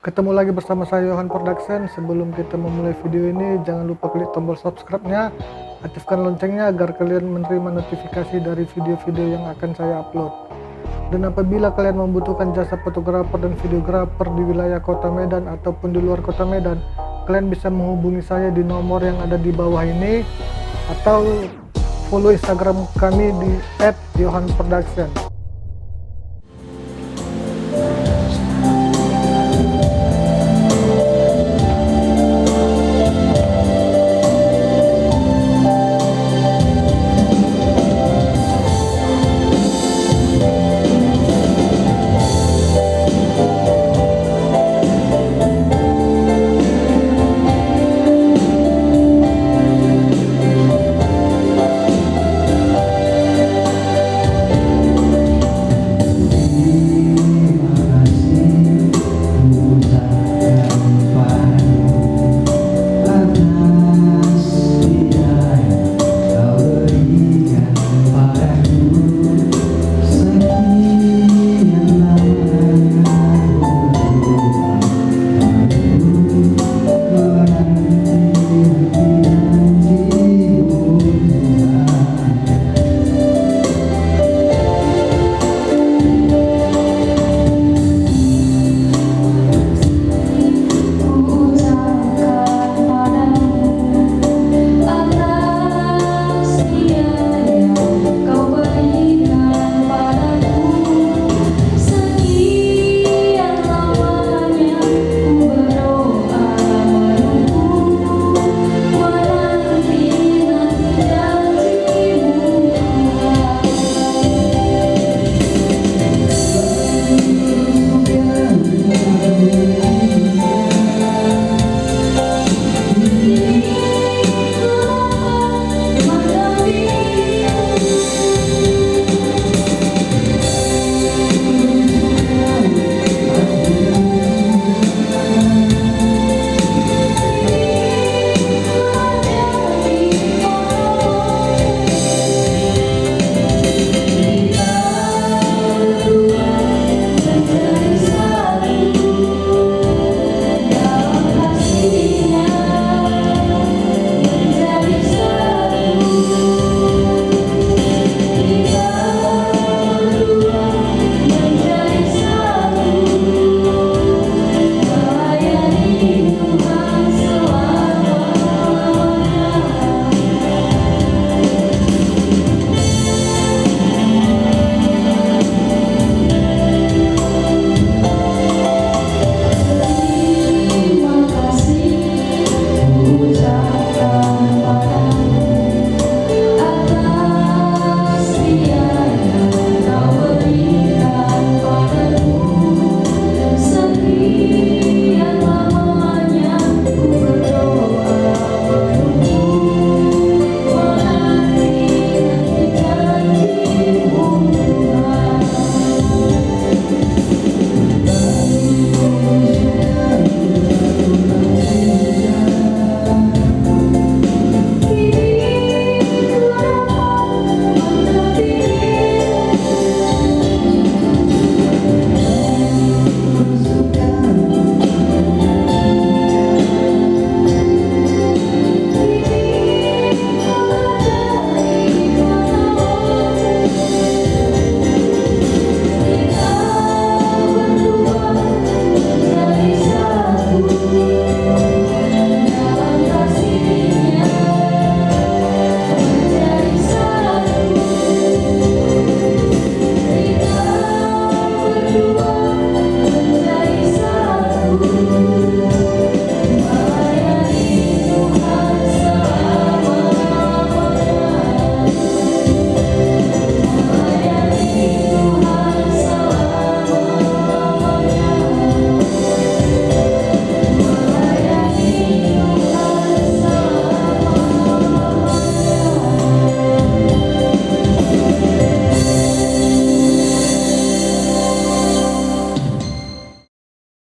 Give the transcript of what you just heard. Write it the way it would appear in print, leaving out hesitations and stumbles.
Ketemu lagi bersama saya Yohan Production. Sebelum kita memulai video ini, jangan lupa klik tombol subscribe-nya, aktifkan loncengnya agar kalian menerima notifikasi dari video-video yang akan saya upload. Dan apabila kalian membutuhkan jasa fotografer dan videografer di wilayah Kota Medan ataupun di luar Kota Medan, kalian bisa menghubungi saya di nomor yang ada di bawah ini atau follow Instagram kami di @yohanproduction.